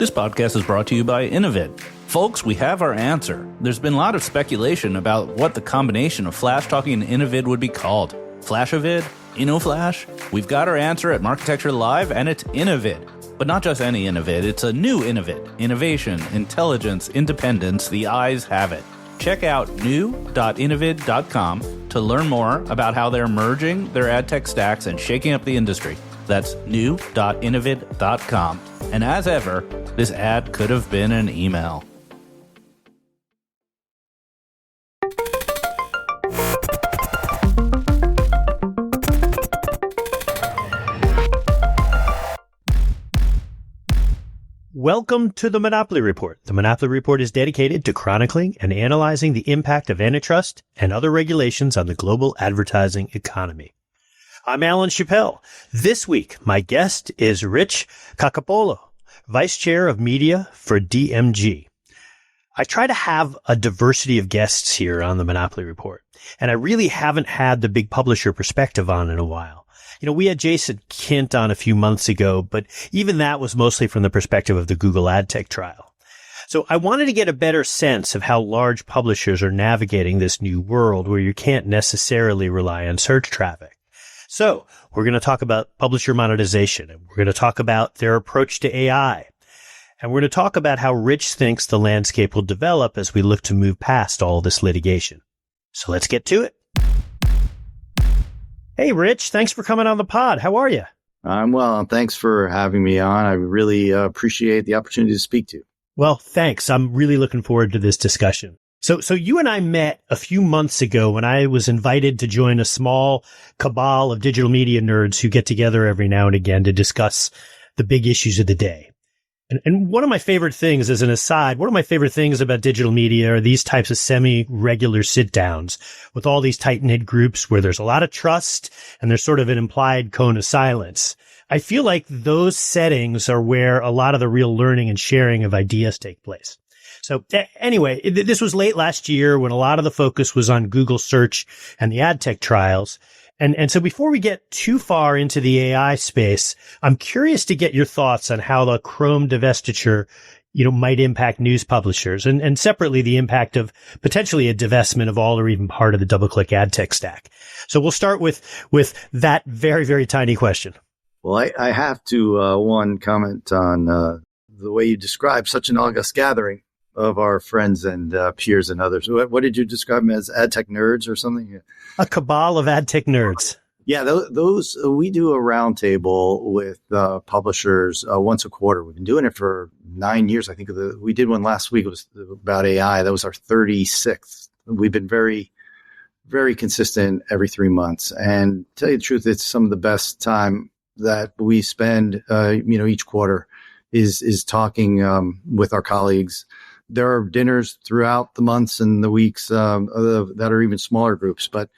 This podcast is brought to you by Innovid. Folks, we have our answer. There's been a lot of speculation about what the combination of Flash Talking and Innovid would be called. Flashavid? InnoFlash? We've got our answer at Marketecture Live, and it's Innovid. But not just any Innovid, it's a new Innovid. Innovation, intelligence, independence, the eyes have it. Check out new.innovid.com to learn more about how they're merging their ad tech stacks and shaking up the industry. That's new.innovid.com. And as ever, this ad could have been an email. Welcome to the Monopoly Report. The Monopoly Report is dedicated to chronicling and analyzing the impact of antitrust and other regulations on the global advertising economy. I'm Alan Chapell. This week, my guest is Rich Caccappolo, Vice Chair of Media for DMG. I try to have a diversity of guests here on the Monopoly Report, and I really haven't had the big publisher perspective on in a while. You know, we had Jason Kint on a few months ago, but even that was mostly from the perspective of the Google ad tech trial. So I wanted to get a better sense of how large publishers are navigating this new world where you can't necessarily rely on search traffic. So we're going to talk about publisher monetization, and we're going to talk about their approach to AI. And we're going to talk about how Rich thinks the landscape will develop as we look to move past all this litigation. So let's get to it. Hey, Rich, thanks for coming on the pod. How are you? I'm well, and thanks for having me on. I really appreciate the opportunity to speak to you. Well, thanks. I'm really looking forward to this discussion. So you and I met a few months ago when I was invited to join a small cabal of digital media nerds who get together every now and again to discuss the big issues of the day. And one of my favorite things, as an aside, one of my favorite things about digital media are these types of semi-regular sit-downs with all these tight-knit groups where there's a lot of trust and there's sort of an implied cone of silence. I feel like those settings are where a lot of the real learning and sharing of ideas take place. So anyway, this was late last year when a lot of the focus was on Google search and the ad tech trials. And so before we get too far into the AI space, I'm curious to get your thoughts on how the Chrome divestiture, might impact news publishers and separately the impact of potentially a divestment of all or even part of the DoubleClick ad tech stack. So we'll start with that very, very tiny question. Well, I have to, one, comment on the way you describe such an august gathering of our friends and peers and others. What did you describe them as? Ad tech nerds or something? A cabal of ad tech nerds. Yeah, those we do a roundtable with publishers once a quarter. We've been doing it for 9 years. I think we did one last week. It was about AI. That was our 36th. We've been very, very consistent every 3 months. And to tell you the truth, it's some of the best time that we spend, each quarter is talking with our colleagues. There are dinners throughout the months and the weeks that are even smaller groups, but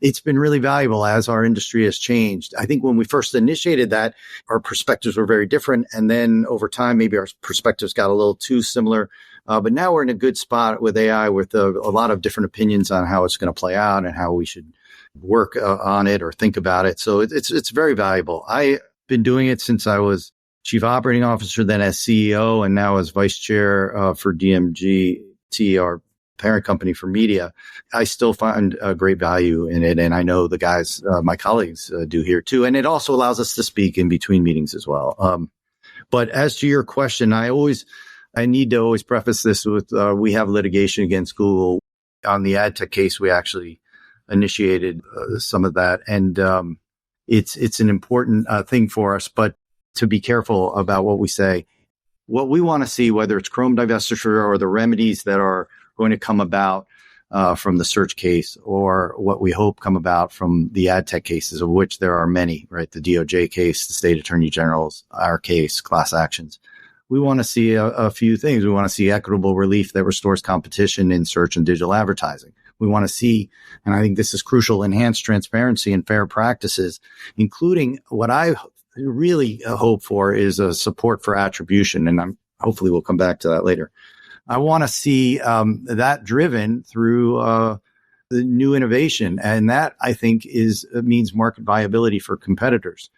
it's been really valuable as our industry has changed. I think when we first initiated that, our perspectives were very different. And then over time, maybe our perspectives got a little too similar. But now we're in a good spot with AI with a lot of different opinions on how it's going to play out and how we should work on it or think about it. So it's very valuable. I've been doing it since I was Chief Operating Officer, then as CEO, and now as Vice Chair for DMG, our parent company for media. I still find great value in it, and I know the guys, my colleagues, do here too. And it also allows us to speak in between meetings as well. But as to your question, I need to always preface this with we have litigation against Google. On the ad tech case, we actually initiated some of that, and it's an important thing for us, but to be careful about what we say. What we want to see, whether it's Chrome divestiture or the remedies that are going to come about from the search case, or what we hope come about from the ad tech cases, of which there are many, right? The DOJ case, the state attorney generals, our case, class actions. We want to see a few things. We want to see equitable relief that restores competition in search and digital advertising. We want to see, and I think this is crucial, enhanced transparency and fair practices, including what I really hope for is a support for attribution. And hopefully we'll come back to that later. I want to see that driven through the new innovation. And that, I think, means market viability for competitors.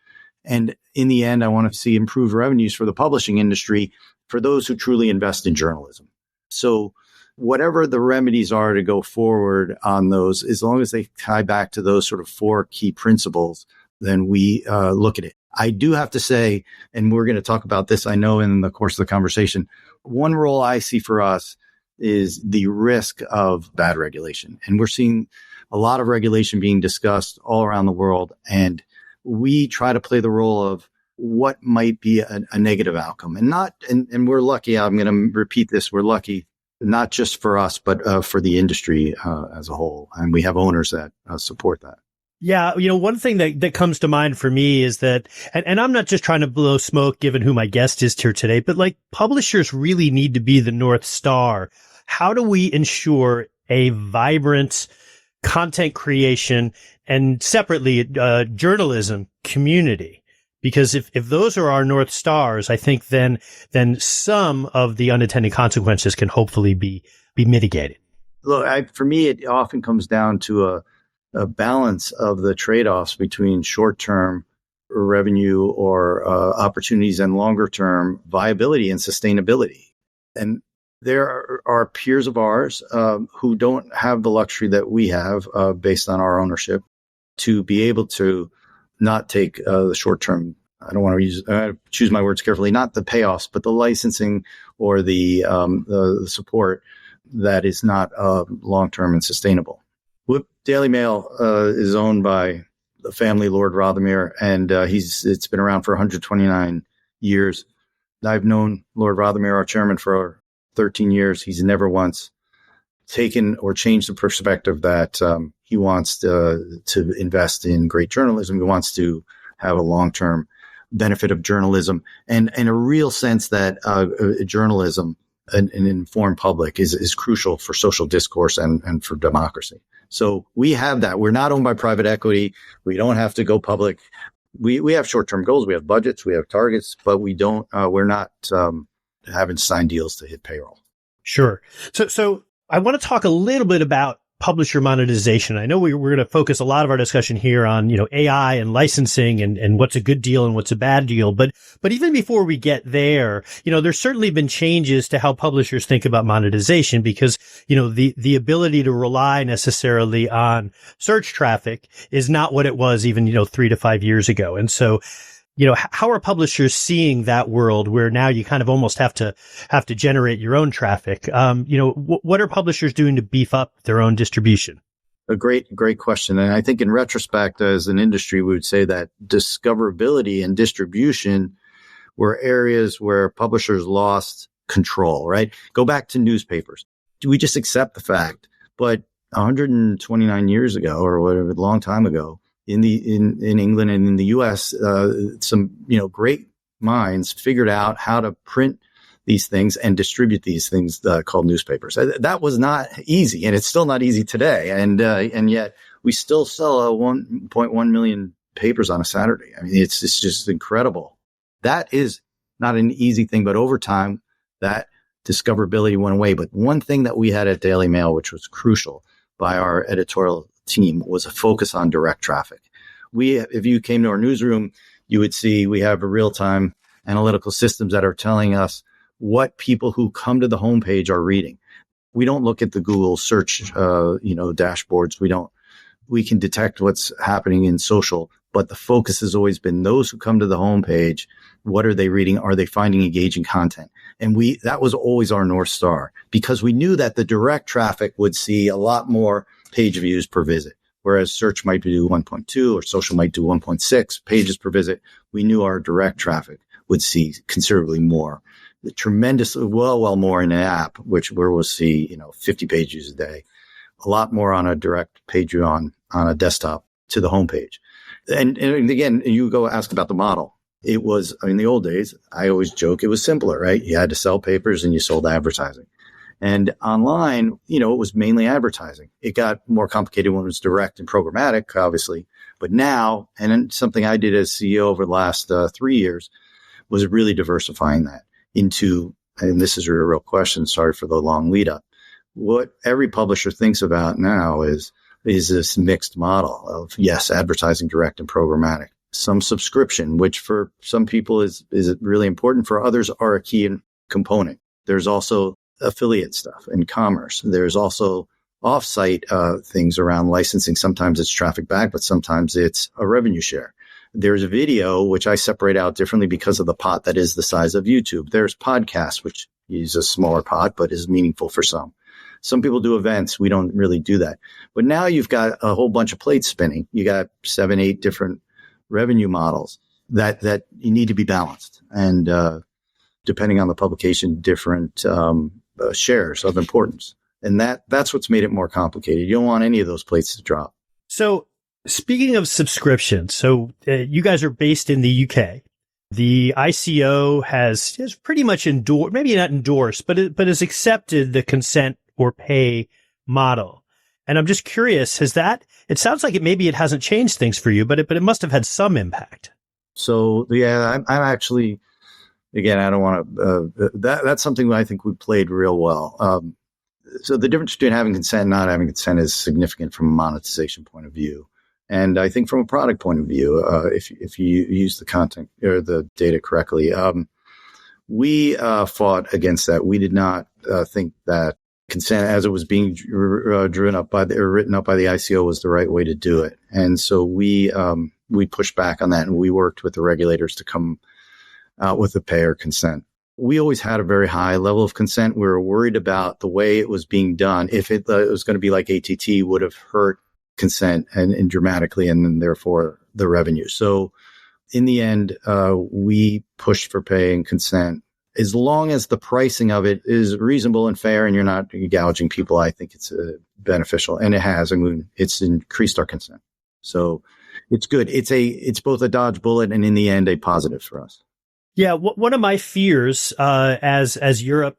And in the end, I want to see improved revenues for the publishing industry for those who truly invest in journalism. So whatever the remedies are to go forward on those, as long as they tie back to those sort of four key principles, then we look at it. I do have to say, and we're going to talk about this, I know, in the course of the conversation, one role I see for us is the risk of bad regulation. And we're seeing a lot of regulation being discussed all around the world. And we try to play the role of what might be a negative outcome. And we're lucky, I'm going to repeat this, we're lucky, not just for us, but for the industry as a whole. And we have owners that support that. Yeah. One thing that comes to mind for me is that, and I'm not just trying to blow smoke given who my guest is here today, but like publishers really need to be the North Star. How do we ensure a vibrant content creation and separately journalism community? Because if those are our North Stars, I think then some of the unintended consequences can hopefully be mitigated. Look, for me, it often comes down to a balance of the trade-offs between short-term revenue or opportunities and longer-term viability and sustainability. And there are peers of ours who don't have the luxury that we have based on our ownership to be able to not take the short-term, I don't want to choose my words carefully, not the payoffs, but the licensing or the support that is not long-term and sustainable. Daily Mail is owned by the family, Lord Rothermere, and it's been around for 129 years. I've known Lord Rothermere, our chairman, for 13 years. He's never once taken or changed the perspective that he wants to invest in great journalism. He wants to have a long-term benefit of journalism and a real sense that journalism, an informed public, is crucial for social discourse and for democracy. So we have that. We're not owned by private equity. We don't have to go public. We have short-term goals. We have budgets. We have targets, but we're not having signed deals to hit payroll. Sure. So I want to talk a little bit about publisher monetization. I know we're going to focus a lot of our discussion here on, AI and licensing and what's a good deal and what's a bad deal. But even before we get there, there's certainly been changes to how publishers think about monetization because, the ability to rely necessarily on search traffic is not what it was even, 3 to 5 years ago. And so, how are publishers seeing that world where now you kind of almost have to generate your own traffic? What are publishers doing to beef up their own distribution? A great question. And I think in retrospect, as an industry, we would say that discoverability and distribution were areas where publishers lost control, right? Go back to newspapers. Do we just accept the fact? But 129 years ago or whatever, a long time ago, in England and in the US, some, great minds figured out how to print these things and distribute these things called newspapers. That was not easy, and it's still not easy today. And yet we still sell 1.1 million papers on a Saturday. I mean, it's just incredible. That is not an easy thing, but over time, that discoverability went away. But one thing that we had at Daily Mail, which was crucial by our editorial team, was a focus on direct traffic. If you came to our newsroom, you would see we have a real-time analytical systems that are telling us what people who come to the homepage are reading. We don't look at the Google search, dashboards. We can detect what's happening in social, but the focus has always been those who come to the homepage. What are they reading? Are they finding engaging content? And that was always our North Star because we knew that the direct traffic would see a lot more page views per visit, whereas search might do 1.2 or social might do 1.6 pages per visit. We knew our direct traffic would see considerably more, well more in an app, where we'll see, 50 page views a day, a lot more on a direct page view on a desktop to the homepage. And again, you go ask about the model. It was, in the old days, I always joke, it was simpler, right? You had to sell papers and you sold advertising. And online, it was mainly advertising. It got more complicated when it was direct and programmatic, obviously. But now, and something I did as CEO over the last 3 years, was really diversifying that into, and this is a real question, sorry for the long lead up. What every publisher thinks about now is this mixed model of, yes, advertising, direct and programmatic. some subscription, which for some people is really important. For others are a key component. There's also affiliate stuff and commerce. There's also off-site things around licensing. Sometimes it's traffic back, but sometimes it's a revenue share. There's a video, which I separate out differently because of the pot that is the size of YouTube. There's podcasts, which use a smaller pot, but is meaningful for some. Some people do events. We don't really do that. But now you've got a whole bunch of plates spinning. You got 7, 8 different revenue models that you need to be balanced. And depending on the publication, different shares of importance. And that's what's made it more complicated. You don't want any of those plates to drop. So speaking of subscriptions, so you guys are based in the UK. The ICO has pretty much endorsed, maybe not endorsed, but has accepted the consent or pay model. And I'm just curious, it sounds like maybe it hasn't changed things for you, but it must have had some impact. So yeah, I'm actually, again, I don't want to, that's something I think we played real well. So the difference between having consent and not having consent is significant from a monetization point of view. And I think from a product point of view, if you use the content or the data correctly, we fought against that. We did not think that consent, as it was being written up by the ICO, was the right way to do it. And so we pushed back on that, and we worked with the regulators to come out with a payer consent. We always had a very high level of consent. We were worried about the way it was being done. If it was going to be like ATT, would have hurt consent and dramatically, and then therefore the revenue. So in the end, we pushed for paying consent. As long as the pricing of it is reasonable and fair and you're not gouging people, I think it's beneficial. And it has. I mean, it's increased our consent. So it's good. It's both a dodge bullet and in the end, a positive for us. Yeah. One of my fears, as Europe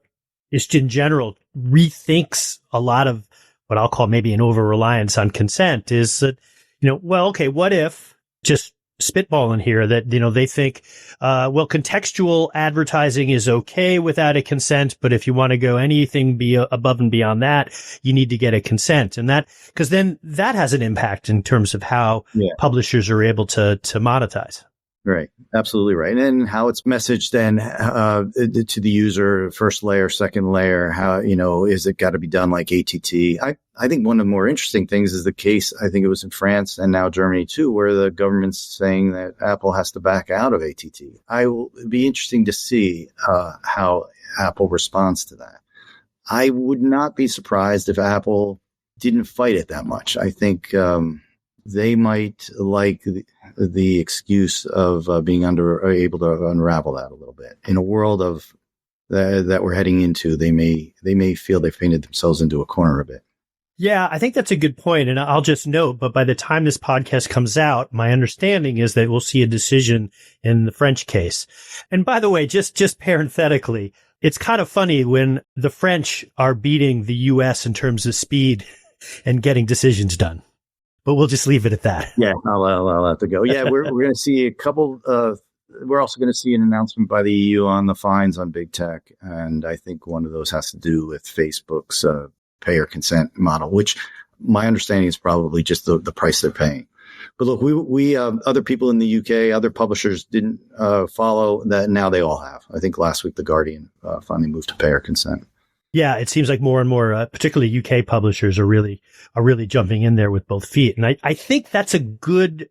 just in general rethinks a lot of what I'll call maybe an over-reliance on consent, is that, what if, just spitballing here, that, they think, contextual advertising is okay without a consent, but if you want to go anything above and beyond that, you need to get a consent. And because then that has an impact in terms of how publishers are able to monetize. Right. Absolutely right. And then how it's messaged then to the user, first layer, second layer, how, is it got to be done like ATT? I think one of the more interesting things is the case, I think it was in France and now Germany too, where the government's saying that Apple has to back out of ATT. It'd be interesting to see how Apple responds to that. I would not be surprised if Apple didn't fight it that much. I think they might like the excuse of being able to unravel that a little bit. In a world of that we're heading into, they may feel they've painted themselves into a corner a bit. Yeah, I think that's a good point. And I'll just note, but by the time this podcast comes out, my understanding is that we'll see a decision in the French case. And by the way, just parenthetically, it's kind of funny when the French are beating the US in terms of speed and getting decisions done. But we'll just leave it at that. Yeah, I'll have to go. Yeah, we're going to see a couple. We're also going to see an announcement by the EU on the fines on big tech, and I think one of those has to do with Facebook's payer consent model, which my understanding is probably just the price they're paying. But look, we other people in the UK, other publishers didn't follow that. Now they all have. I think last week the Guardian finally moved to payer consent. Yeah, it seems like more and more, particularly UK publishers are really jumping in there with both feet. And I think that's a good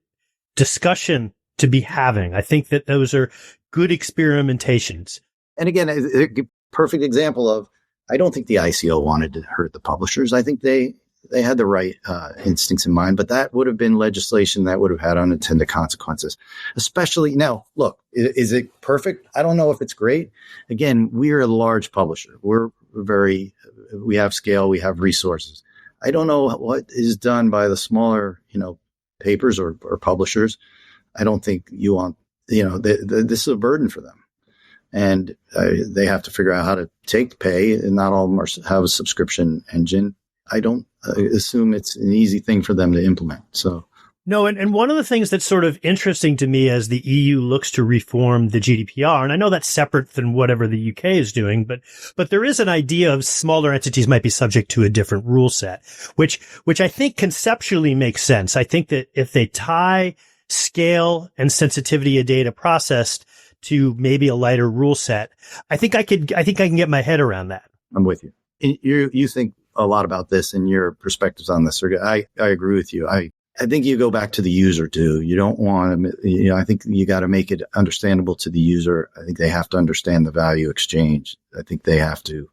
discussion to be having. I think that those are good experimentations. And again, a perfect example of, I don't think the ICO wanted to hurt the publishers. I think they had the right instincts in mind, but that would have been legislation that would have had unintended consequences. Especially now, look, is it perfect? I don't know if it's great. Again, we're a large publisher. We have scale, we have resources. I don't know what is done by the smaller, papers or publishers. I don't think you want, this is a burden for them. And they have to figure out how to take pay, and not all of them have a subscription engine. I don't assume it's an easy thing for them to implement. So. No, and one of the things that's sort of interesting to me as the EU looks to reform the GDPR, and I know that's separate than whatever the UK is doing, but there is an idea of smaller entities might be subject to a different rule set, which I think conceptually makes sense. I think that if they tie scale and sensitivity of data processed to maybe a lighter rule set. I think I can get my head around that. I'm with you. You think a lot about this and your perspectives on this. I agree with you. I think you go back to the user too. You don't want to, I think you got to make it understandable to the user. I think they have to understand the value exchange. I think they have to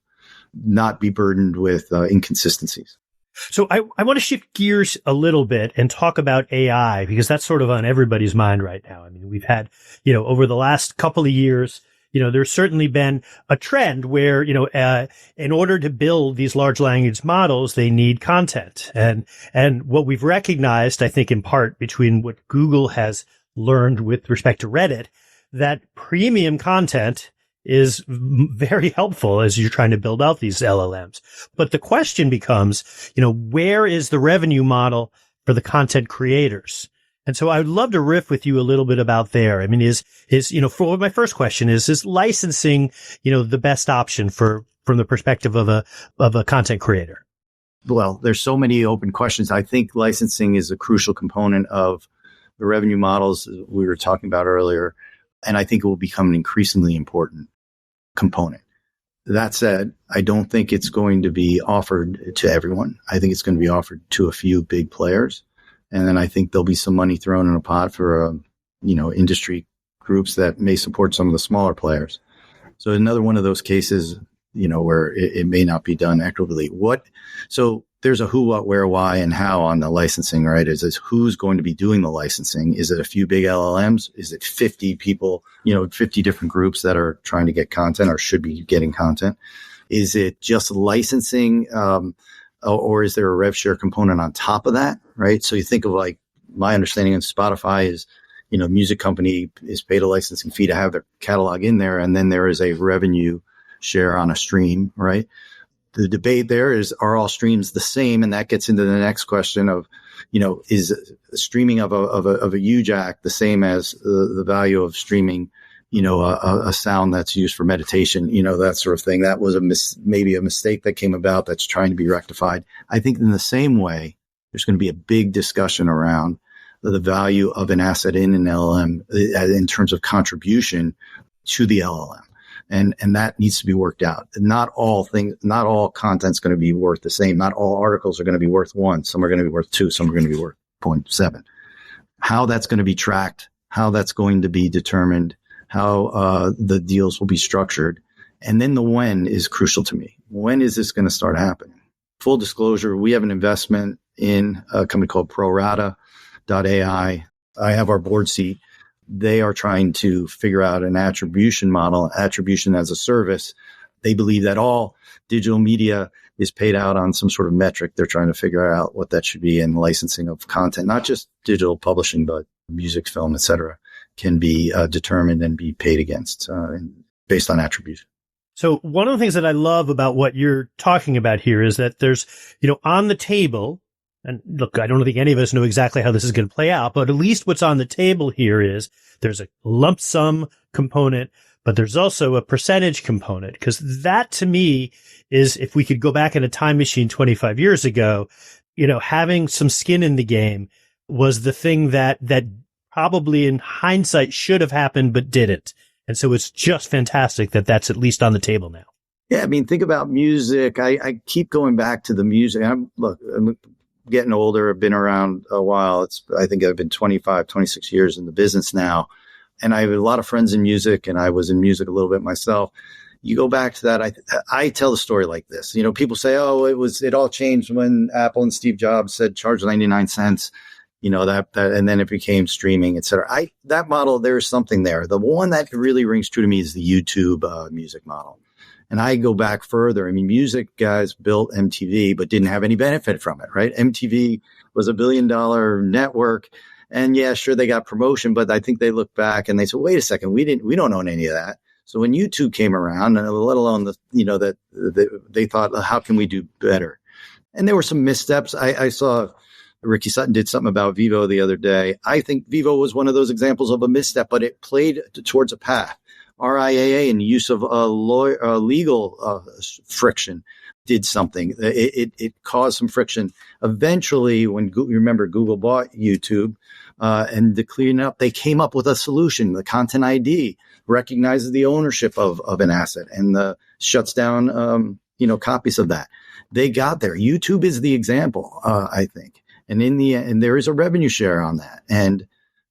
not be burdened with inconsistencies. So I want to shift gears a little bit and talk about AI, because that's sort of on everybody's mind right now. I mean, we've had, over the last couple of years, there's certainly been a trend where, in order to build these large language models, they need content. And what we've recognized, I think, in part between what Google has learned with respect to Reddit, that premium content is very helpful as you're trying to build out these LLMs. But the question becomes, where is the revenue model for the content creators? And so I would love to riff with you a little bit about there. I mean, for my first question is licensing, the best option from the perspective of a content creator? Well, there's so many open questions. I think licensing is a crucial component of the revenue models we were talking about earlier. And I think it will become an increasingly important component. That said, I don't think it's going to be offered to everyone. I think it's going to be offered to a few big players. And then I think there'll be some money thrown in a pot for, industry groups that may support some of the smaller players. So another one of those cases, where it may not be done equitably. So there's a who, what, where, why, and how on the licensing, right? Is who's going to be doing the licensing? Is it a few big LLMs? Is it 50 people, 50 different groups that are trying to get content or should be getting content? Is it just licensing, or is there a rev share component on top of that, right? So you think of like my understanding of Spotify is, music company is paid a licensing fee to have their catalog in there. And then there is a revenue share on a stream, right? The debate there is, are all streams the same? And that gets into the next question of, is streaming of a UJack the same as the value of streaming, a sound that's used for meditation, that sort of thing. That was maybe a mistake that came about that's trying to be rectified. I think in the same way, there's going to be a big discussion around the value of an asset in an LLM in terms of contribution to the LLM. And that needs to be worked out. Not all content's going to be worth the same. Not all articles are going to be worth 1. Some are going to be worth 2. Some are going to be worth 0.7. How that's going to be tracked, how that's going to be determined, how the deals will be structured. And then the when is crucial to me. When is this going to start happening? Full disclosure, we have an investment in a company called ProRata.ai. I have our board seat. They are trying to figure out an attribution model, attribution as a service. They believe that all digital media is paid out on some sort of metric. They're trying to figure out what that should be, and licensing of content, not just digital publishing, but music, film, et cetera, can be determined and be paid against based on attribution. So one of the things that I love about what you're talking about here is that there's, on the table, and look, I don't think any of us know exactly how this is going to play out, but at least what's on the table here is there's a lump sum component, but there's also a percentage component. Because that to me is, if we could go back in a time machine 25 years ago, having some skin in the game was the thing that probably in hindsight should have happened, but didn't. And so it's just fantastic that that's at least on the table now. Yeah. I mean, think about music. I keep going back to the music. I'm getting older. I've been around a while. I think I've been 25, 26 years in the business now. And I have a lot of friends in music, and I was in music a little bit myself. You go back to that. I tell the story like this. People say, oh, it all changed when Apple and Steve Jobs said charge 99 cents, that, and then it became streaming, et cetera. That model, there's something there. The one that really rings true to me is the YouTube music model. And I go back further. I mean, music guys built MTV, but didn't have any benefit from it, right? MTV was $1 billion network. And yeah, sure, they got promotion, but I think they look back and they said, wait a second, we don't own any of that. So when YouTube came around, and let alone they thought, how can we do better? And there were some missteps. I saw Ricky Sutton did something about Vivo the other day. I think Vivo was one of those examples of a misstep, but it played towards a path. RIAA and the use of legal friction did something. It caused some friction. Eventually, when you remember Google bought YouTube and to clean up, they came up with a solution. The Content ID recognizes the ownership of an asset and shuts down copies of that. They got there. YouTube is the example, I think. And in the end, there is a revenue share on that. And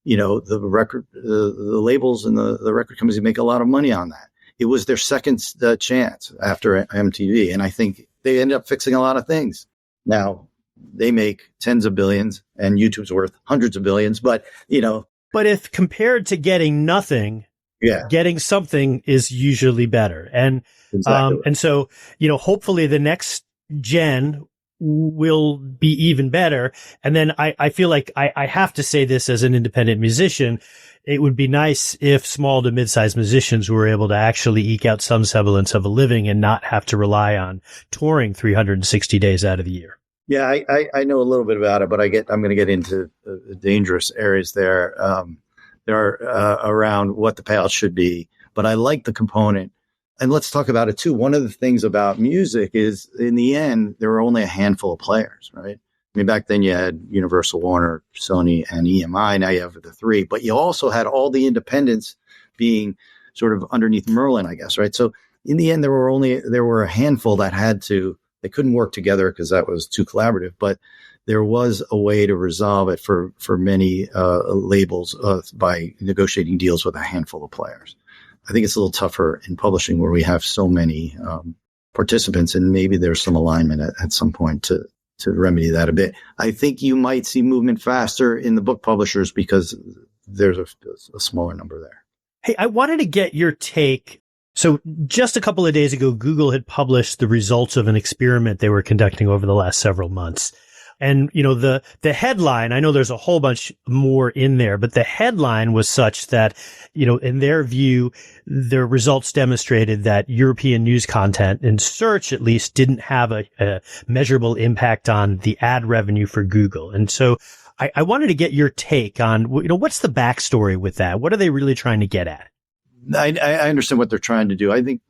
the labels and the record companies make a lot of money on that. It was their second chance after MTV. And I think they ended up fixing a lot of things. Now, they make tens of billions and YouTube's worth hundreds of billions. But, But if compared to getting nothing, getting something is usually better. And, exactly. And so, hopefully the next gen will be even better. And then I feel like I have to say this as an independent musician. It would be nice if small to mid-sized musicians were able to actually eke out some semblance of a living and not have to rely on touring 360 days out of the year. Yeah, I know a little bit about it, but I'm going to get into dangerous areas there. There are around what the payout should be, but I like the component. And let's talk about it too. One of the things about music is in the end, there were only a handful of players, right? I mean, back then you had Universal, Warner, Sony, and EMI. Now you have the three, but you also had all the independents being sort of underneath Merlin, I guess, right? So in the end, there were a handful that they couldn't work together because that was too collaborative, but there was a way to resolve it for many labels by negotiating deals with a handful of players. I think it's a little tougher in publishing where we have so many participants, and maybe there's some alignment at some point to remedy that a bit. I think you might see movement faster in the book publishers because there's a smaller number there. Hey, I wanted to get your take. So just a couple of days ago, Google had published the results of an experiment they were conducting over the last several months. And, the headline, I know there's a whole bunch more in there, but the headline was such that, in their view, their results demonstrated that European news content in search, at least, didn't have a measurable impact on the ad revenue for Google. And so I wanted to get your take on, what's the backstory with that? What are they really trying to get at? I understand what they're trying to do. I think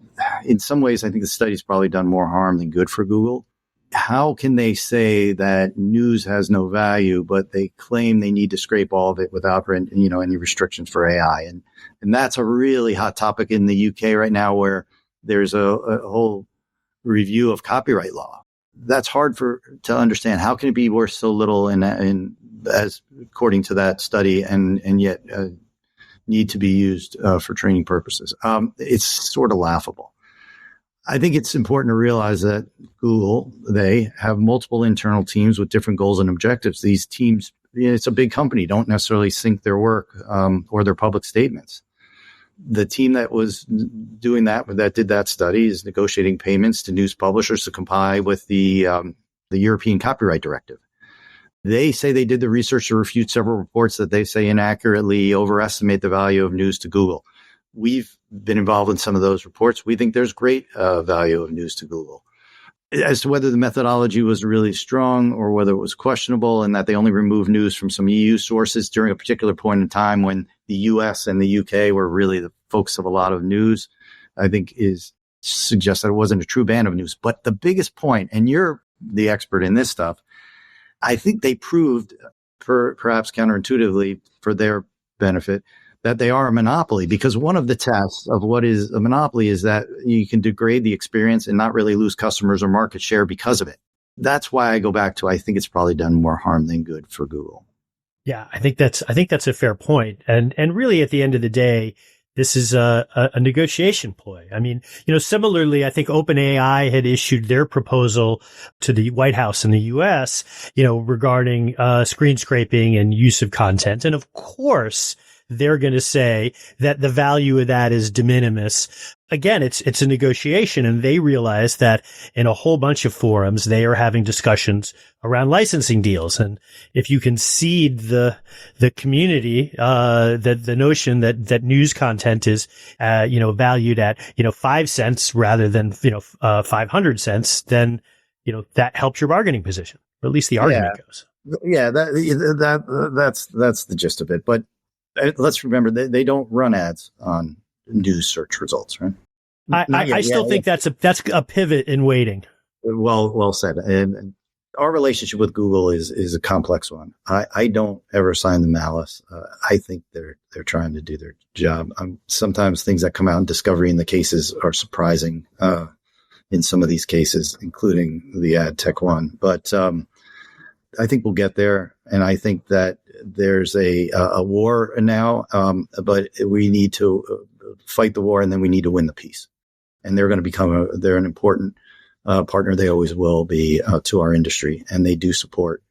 in some ways, the study's probably done more harm than good for Google. How can they say that news has no value, but they claim they need to scrape all of it without, any restrictions for AI? And that's a really hot topic in the UK right now, where there's a whole review of copyright law. That's hard to understand. How can it be worth so little as according to that study, and yet need to be used for training purposes? It's sort of laughable. I think it's important to realize that Google, they have multiple internal teams with different goals and objectives. These teams, it's a big company, don't necessarily sync their work or their public statements. The team that was doing that did that study, is negotiating payments to news publishers to comply with the European Copyright Directive. They say they did the research to refute several reports that they say inaccurately overestimate the value of news to Google. We've been involved in some of those reports. We think there's great value of news to Google. As to whether the methodology was really strong or whether it was questionable, and that they only removed news from some EU sources during a particular point in time when the US and the UK were really the focus of a lot of news, I think suggests that it wasn't a true ban of news. But the biggest point, and you're the expert in this stuff, I think they proved, perhaps counterintuitively for their benefit, that they are a monopoly, because one of the tests of what is a monopoly is that you can degrade the experience and not really lose customers or market share because of it. That's why I go back to, I think it's probably done more harm than good for Google. Yeah, I think that's a fair point. And really at the end of the day, this is a negotiation ploy. I mean, similarly, I think OpenAI had issued their proposal to the White House in the US, regarding screen scraping and use of content. And of course, they're going to say that the value of that is de minimis. Again, it's a negotiation, and they realize that in a whole bunch of forums, they are having discussions around licensing deals. And if you can seed the community, the notion that news content is, valued at, 5 cents rather than, 500 cents, then, that helps your bargaining position, or at least the argument goes. Yeah, that's the gist of it. But let's remember they don't run ads on news search results, right? I still think that's a pivot in waiting. Well said. And our relationship with Google is a complex one. I don't ever sign the malice. I think they're trying to do their job. Sometimes things that come out in discovery in the cases are surprising in some of these cases, including the ad tech one. But I think we'll get there, and I think that there's a war now. But we need to fight the war, and then we need to win the peace. And they're going to they're an important partner. They always will be to our industry, and they do support,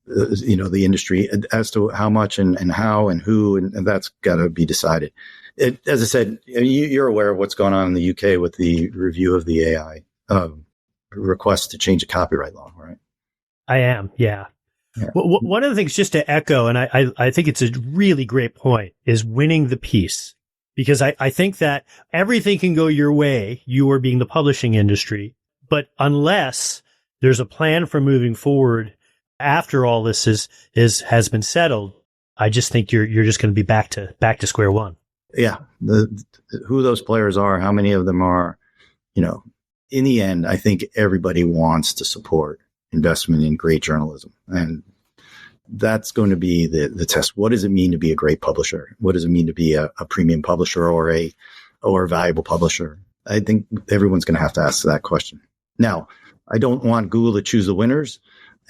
the industry as to how much and how and who, and that's got to be decided. As I said, you're aware of what's going on in the UK with the review of the AI request to change the copyright law, right? I am, yeah. Well, one of the things, just to echo, and I think it's a really great point, is winning the peace. Because I think that everything can go your way, you are being the publishing industry, but unless there's a plan for moving forward after all this has been settled, I just think you're just going to be back to square one. Yeah, who those players are, how many of them are, in the end, I think everybody wants to support investment in great journalism, and that's going to be the test. What does it mean to be a great publisher? What does it mean to be a premium publisher or a valuable publisher? I think everyone's going to have to ask that question. Now, I don't want Google to choose the winners,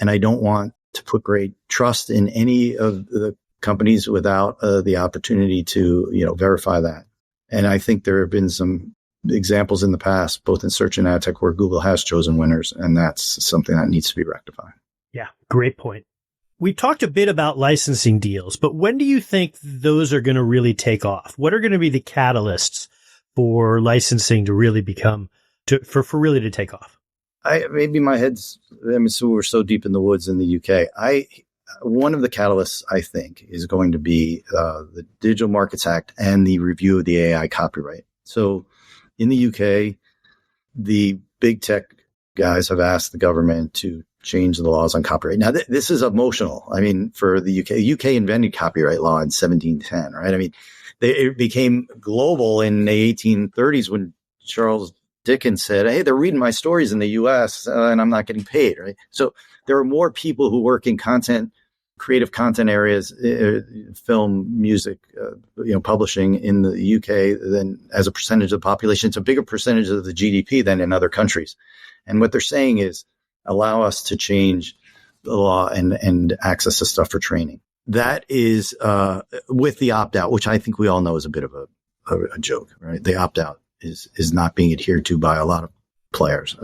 and I don't want to put great trust in any of the companies without the opportunity to, verify that. And I think there have been some examples in the past, both in search and ad tech, where Google has chosen winners, and that's something that needs to be rectified. Yeah, great point. We talked a bit about licensing deals, but when do you think those are going to really take off? What are going to be the catalysts for licensing to really for really to take off? Maybe my head's, so we're so deep in the woods in the UK. One of the catalysts, I think, is going to be the Digital Markets Act and the review of the AI copyright. So in the UK, the big tech guys have asked the government to change the laws on copyright. Now, this is emotional. I mean, for the UK invented copyright law in 1710, right? I mean, it became global in the 1830s when Charles Dickens said, hey, they're reading my stories in the US and I'm not getting paid, right? So there are more people who work in creative content areas, film, music, publishing in the UK than as a percentage of the population. It's a bigger percentage of the GDP than in other countries. And what they're saying is, allow us to change the law and access the stuff for training. That is with the opt-out, which I think we all know is a bit of a joke, right? The opt-out is not being adhered to by a lot of players.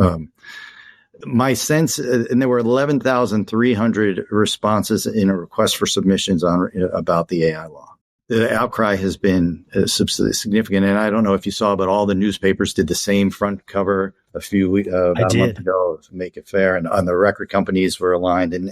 My sense, and there were 11,300 responses in a request for submissions about the AI law. The outcry has been significant, and I don't know if you saw, but all the newspapers did the same front cover about a month ago to make it fair, and on the record companies were aligned, and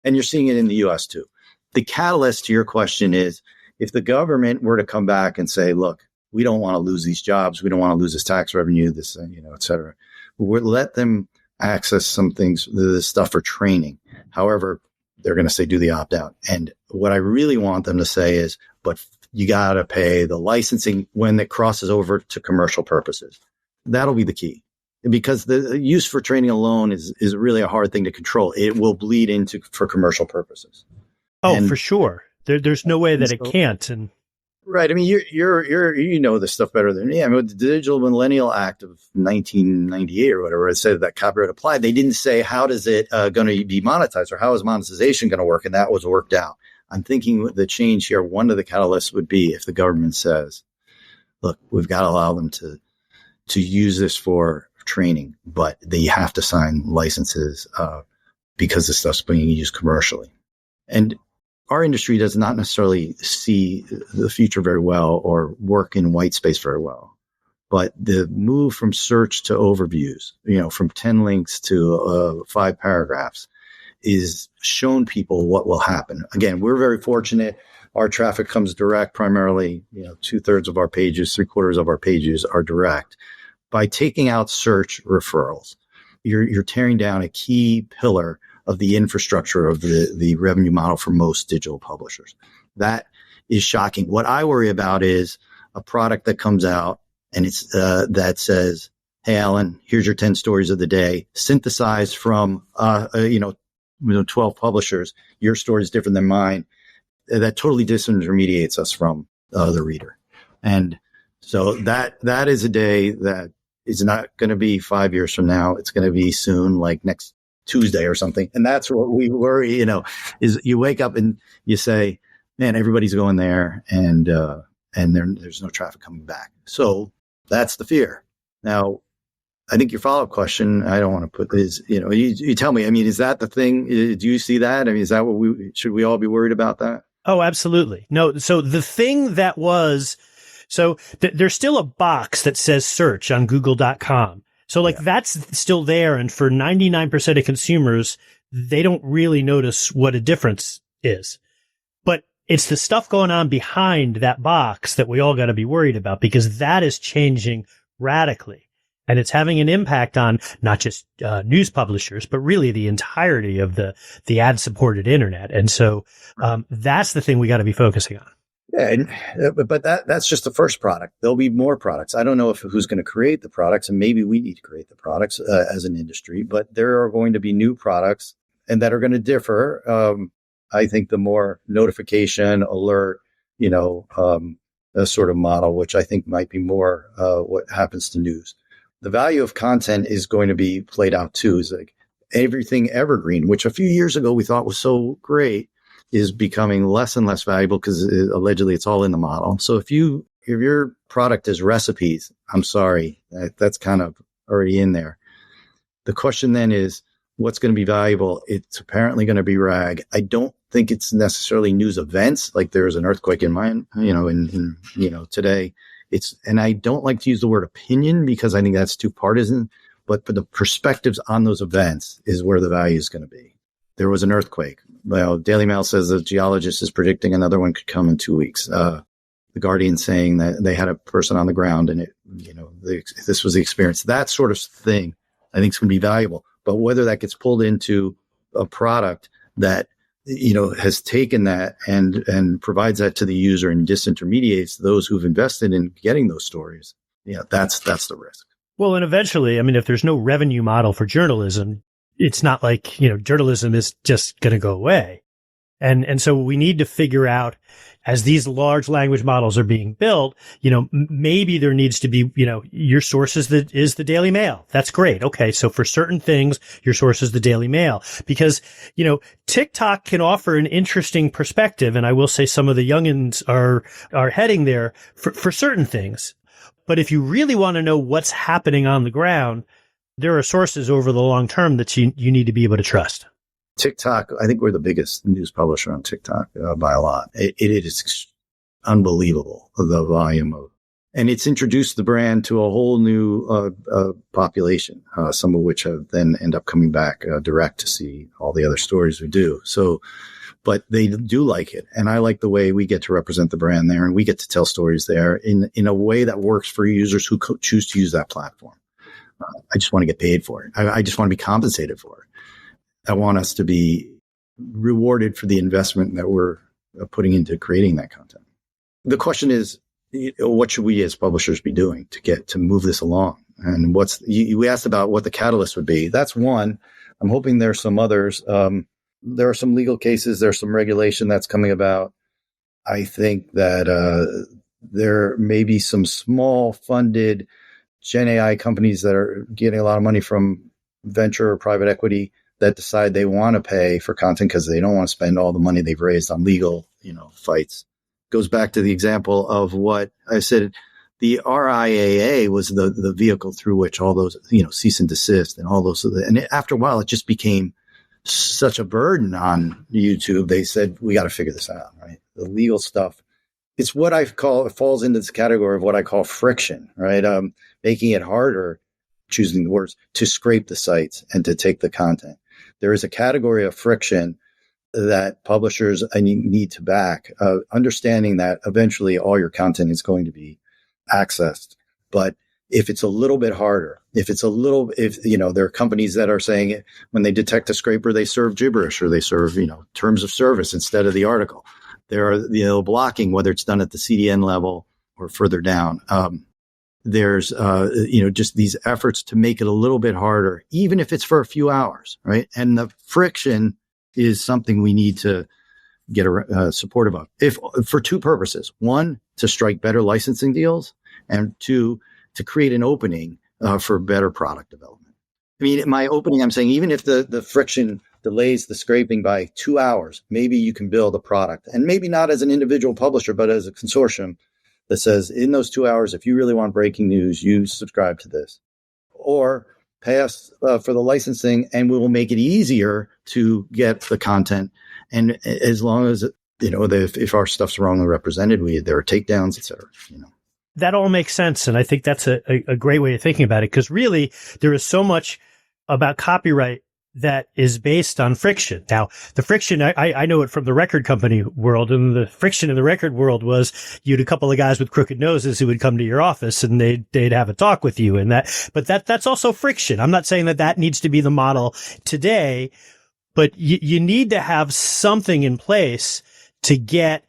and you're seeing it in the U.S. too. The catalyst to your question is, if the government were to come back and say, "Look, we don't want to lose these jobs, we don't want to lose this tax revenue, this, et cetera," we'll let them access some things, this stuff for training. However, they're going to say do the opt-out, and what I really want them to say is, but you got to pay the licensing when it crosses over to commercial purposes. That'll be the key, because the use for training alone is really a hard thing to control. It will bleed into for commercial purposes. Oh, and for sure. There's no way that it can't. And right. I mean, you're this stuff better than me. I mean, with the Digital Millennial Act of 1998 or whatever, it said that copyright applied. They didn't say how does it going to be monetized or how is monetization going to work, and that was worked out. I'm thinking the change here, one of the catalysts would be if the government says, look, we've got to allow them to use this for training, but they have to sign licenses because the stuff's being used commercially. And our industry does not necessarily see the future very well or work in white space very well. But the move from search to overviews, from 10 links to 5 paragraphs, is shown people what will happen. Again, we're very fortunate. Our traffic comes direct primarily, 2/3 of our pages, 3/4 of our pages are direct. By taking out search referrals, you're tearing down a key pillar of the infrastructure of the revenue model for most digital publishers. That is shocking. What I worry about is a product that comes out and it's that says, "Hey, Alan, here's your 10 stories of the day, synthesized from 12 publishers. Your story is different than mine." That totally disintermediates us from the reader, and so that is a day that is not going to be 5 years from now. It's going to be soon, like next Tuesday or something. And that's what we worry. Is you wake up and you say, "Man, everybody's going there, and there's no traffic coming back." So that's the fear. Now, I think your follow-up question, I don't want to put is, you tell me, I mean, is that the thing? Do you see that? I mean, is that should we all be worried about that? Oh, absolutely. No. So the thing that was, there's still a box that says search on google.com. So that's still there. And for 99% of consumers, they don't really notice what a difference is. But it's the stuff going on behind that box that we all got to be worried about, because that is changing radically. And it's having an impact on not just news publishers, but really the entirety of the ad-supported internet. And so that's the thing we got to be focusing on. Yeah, but that's just the first product. There'll be more products. I don't know who's going to create the products, and maybe we need to create the products as an industry. But there are going to be new products, and that are going to differ. I think the more notification, alert, a sort of model, which I think might be more what happens to news. The value of content is going to be played out too. Is like everything evergreen, which a few years ago we thought was so great, is becoming less and less valuable because allegedly it's all in the model. So if your product is recipes, I'm sorry, that's kind of already in there. The question then is, what's going to be valuable? It's apparently going to be RAG. I don't think it's necessarily news events. Like there's an earthquake in mine, today. And I don't like to use the word opinion because I think that's too partisan, but the perspectives on those events is where the value is going to be. There was an earthquake. Well, Daily Mail says the geologist is predicting another one could come in 2 weeks. The Guardian saying that they had a person on the ground and this was the experience. That sort of thing I think is going to be valuable. But whether that gets pulled into a product that has taken that and provides that to the user and disintermediates those who've invested in getting those stories, that's the risk. Well, and eventually, I mean, if there's no revenue model for journalism, it's not like, journalism is just going to go away. And so we need to figure out, as these large language models are being built, maybe there needs to be, your source is the Daily Mail. That's great. Okay. So for certain things, your source is the Daily Mail, because, TikTok can offer an interesting perspective. And I will say some of the youngins are heading there for certain things. But if you really want to know what's happening on the ground, there are sources over the long term that you need to be able to trust. TikTok, I think we're the biggest news publisher on TikTok by a lot. It is unbelievable, the volume of, and it's introduced the brand to a whole new population, some of which have then end up coming back direct to see all the other stories we do. So, but they do like it. And I like the way we get to represent the brand there, and we get to tell stories there in a way that works for users who choose to use that platform. I just want to get paid for it. I just want to be compensated for it. I want us to be rewarded for the investment that we're putting into creating that content. The question is, what should we as publishers be doing to move this along? And we asked about what the catalyst would be. That's one. I'm hoping there's some others. There are some legal cases. There's some regulation that's coming about. I think that there may be some small funded Gen AI companies that are getting a lot of money from venture or private equity that decide they want to pay for content because they don't want to spend all the money they've raised on legal, fights. Goes back to the example of what I said. The RIAA was the vehicle through which all those, cease and desist and all those. And after a while, it just became such a burden on YouTube. They said, we got to figure this out, right? The legal stuff. It's what it falls into this category of what I call friction, right? Making it harder, choosing the words, to scrape the sites and to take the content. There is a category of friction that publishers need to back, understanding that eventually all your content is going to be accessed. But if it's a little bit harder, if there are companies that are saying when they detect a scraper, they serve gibberish or they serve, terms of service instead of the article. There are, blocking, whether it's done at the CDN level or further down. There's, just these efforts to make it a little bit harder, even if it's for a few hours, right? And the friction is something we need to get supportive of, if for two purposes: one, to strike better licensing deals, and two, to create an opening for better product development. I mean, in my opening, I'm saying even if the friction delays the scraping by 2 hours, maybe you can build a product, and maybe not as an individual publisher, but as a consortium that says, in those 2 hours, if you really want breaking news, you subscribe to this, or pay us for the licensing, and we will make it easier to get the content. And as long as, if our stuff's wrongly represented, there are takedowns, et cetera, That all makes sense. And I think that's a great way of thinking about it, because really there is so much about copyright that is based on friction. Now, the friction, I know it from the record company world, and the friction in the record world was you had a couple of guys with crooked noses who would come to your office and they'd have a talk with you, but that's also friction. I'm not saying that needs to be the model today, but you need to have something in place to get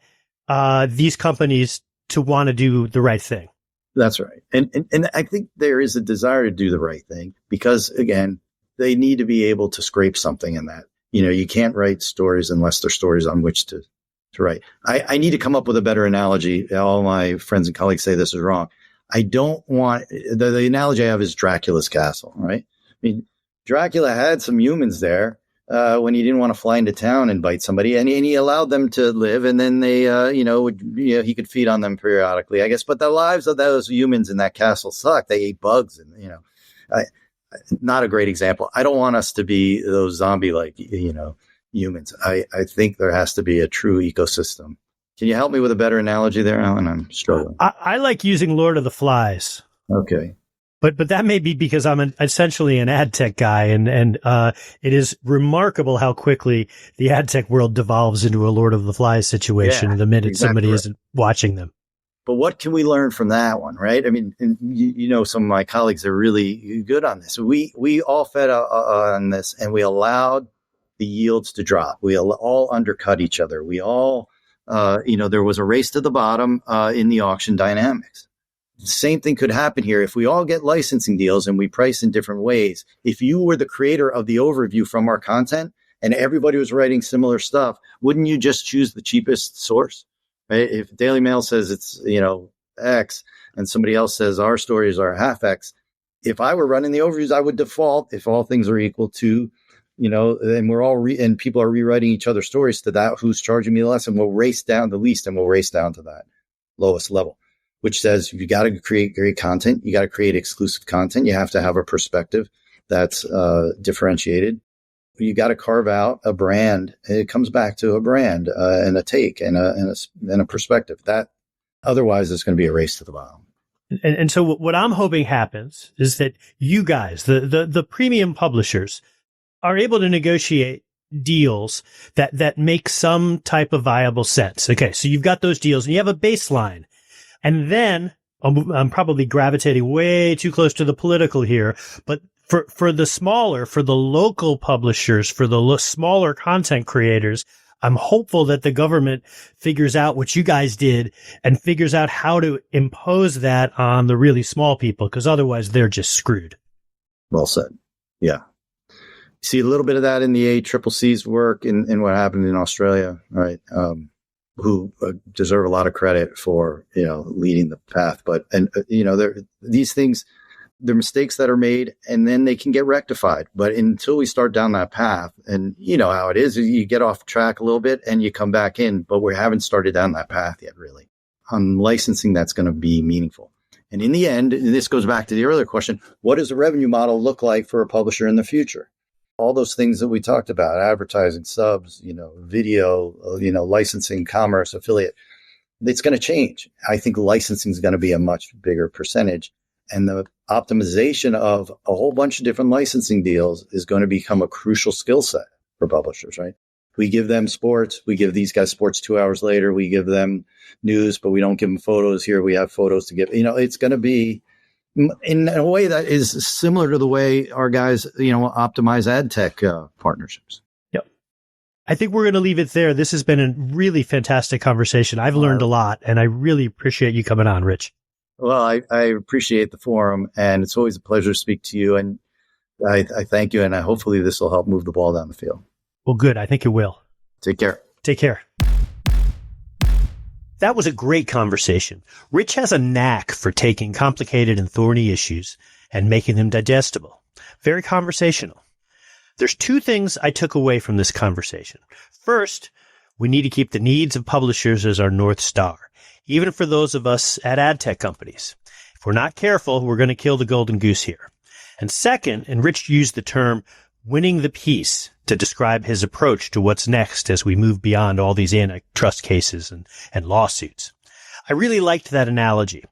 these companies to want to do the right thing. That's right. And I think there is a desire to do the right thing because, again, they need to be able to scrape something in that. You can't write stories unless they're stories on which to write. I need to come up with a better analogy. All my friends and colleagues say this is wrong. I don't want the analogy I have is Dracula's castle, right? I mean, Dracula had some humans there when he didn't want to fly into town and bite somebody, and he allowed them to live, and then they, he could feed on them periodically, I guess. But the lives of those humans in that castle sucked. They ate bugs, and not a great example. I don't want us to be those zombie-like, humans. I think there has to be a true ecosystem. Can you help me with a better analogy there, Alan? I'm struggling. I like using Lord of the Flies. Okay. But that may be because I'm essentially an ad tech guy, and it is remarkable how quickly the ad tech world devolves into a Lord of the Flies situation the minute somebody isn't watching them. But what can we learn from that one, right? I mean, some of my colleagues are really good on this. We all fed on this, and we allowed the yields to drop. We all undercut each other. We all, there was a race to the bottom in the auction dynamics. The same thing could happen here if we all get licensing deals and we price in different ways. If you were the creator of the overview from our content and everybody was writing similar stuff, wouldn't you just choose the cheapest source? Right? If Daily Mail says it's, X and somebody else says our stories are half X, if I were running the overviews, I would default, if all things are equal, to, and we're all and people are rewriting each other's stories to that who's charging me less, and we'll race down the least, and we'll race down to that lowest level, which says you got to create great content. You got to create exclusive content. You have to have a perspective that's differentiated. You got to carve out a brand. It comes back to a brand and a take and a perspective. That otherwise it's going to be a race to the bottom. And so what I'm hoping happens is that you guys, the premium publishers, are able to negotiate deals that make some type of viable sense. Okay, so you've got those deals and you have a baseline, and then I'm probably gravitating way too close to the political here, but for the local publishers, for the smaller content creators, I'm hopeful that the government figures out what you guys did and figures out how to impose that on the really small people, because otherwise they're just screwed. Well said. Yeah. See a little bit of that in the ACCC's work in what happened in Australia, right? Who deserve a lot of credit for, leading the path. But, these things, they're mistakes that are made, and then they can get rectified. But until we start down that path, and you know how it is, you get off track a little bit and you come back in, but we haven't started down that path yet, really. On licensing, that's going to be meaningful. And in the end, and this goes back to the earlier question, what does the revenue model look like for a publisher in the future? All those things that we talked about, advertising, subs, video, licensing, commerce, affiliate, it's going to change. I think licensing is going to be a much bigger percentage. And the optimization of a whole bunch of different licensing deals is going to become a crucial skill set for publishers, right? We give them sports. We give these guys sports 2 hours later. We give them news, but we don't give them photos. Here we have photos to give. It's going to be in a way that is similar to the way our guys, optimize ad tech partnerships. Yep. I think we're going to leave it there. This has been a really fantastic conversation. I've learned a lot, and I really appreciate you coming on, Rich. Well, I appreciate the forum, and it's always a pleasure to speak to you. And I thank you, and hopefully this will help move the ball down the field. Well, good. I think it will. Take care. Take care. That was a great conversation. Rich has a knack for taking complicated and thorny issues and making them digestible. Very conversational. There's two things I took away from this conversation. First, we need to keep the needs of publishers as our North Star, even for those of us at ad tech companies. If we're not careful, we're going to kill the golden goose here. And second, and Rich used the term winning the peace to describe his approach to what's next as we move beyond all these antitrust cases and lawsuits. I really liked that analogy.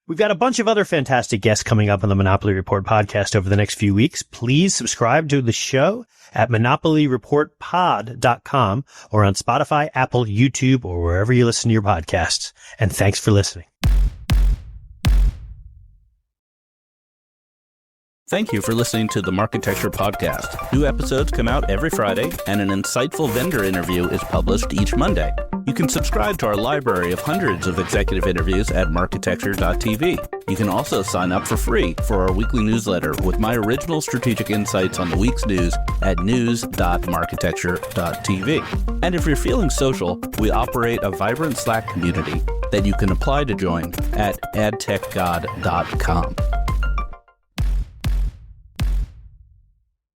We've got a bunch of other fantastic guests coming up on the Monopoly Report podcast over the next few weeks. Please subscribe to the show at monopolyreportpod.com or on Spotify, Apple, YouTube, or wherever you listen to your podcasts. And thanks for listening. Thank you for listening to the Marketecture Podcast. New episodes come out every Friday, and an insightful vendor interview is published each Monday. You can subscribe to our library of hundreds of executive interviews at marketecture.tv. You can also sign up for free for our weekly newsletter with my original strategic insights on the week's news at news.marketecture.tv. And if you're feeling social, we operate a vibrant Slack community that you can apply to join at adtechgod.com.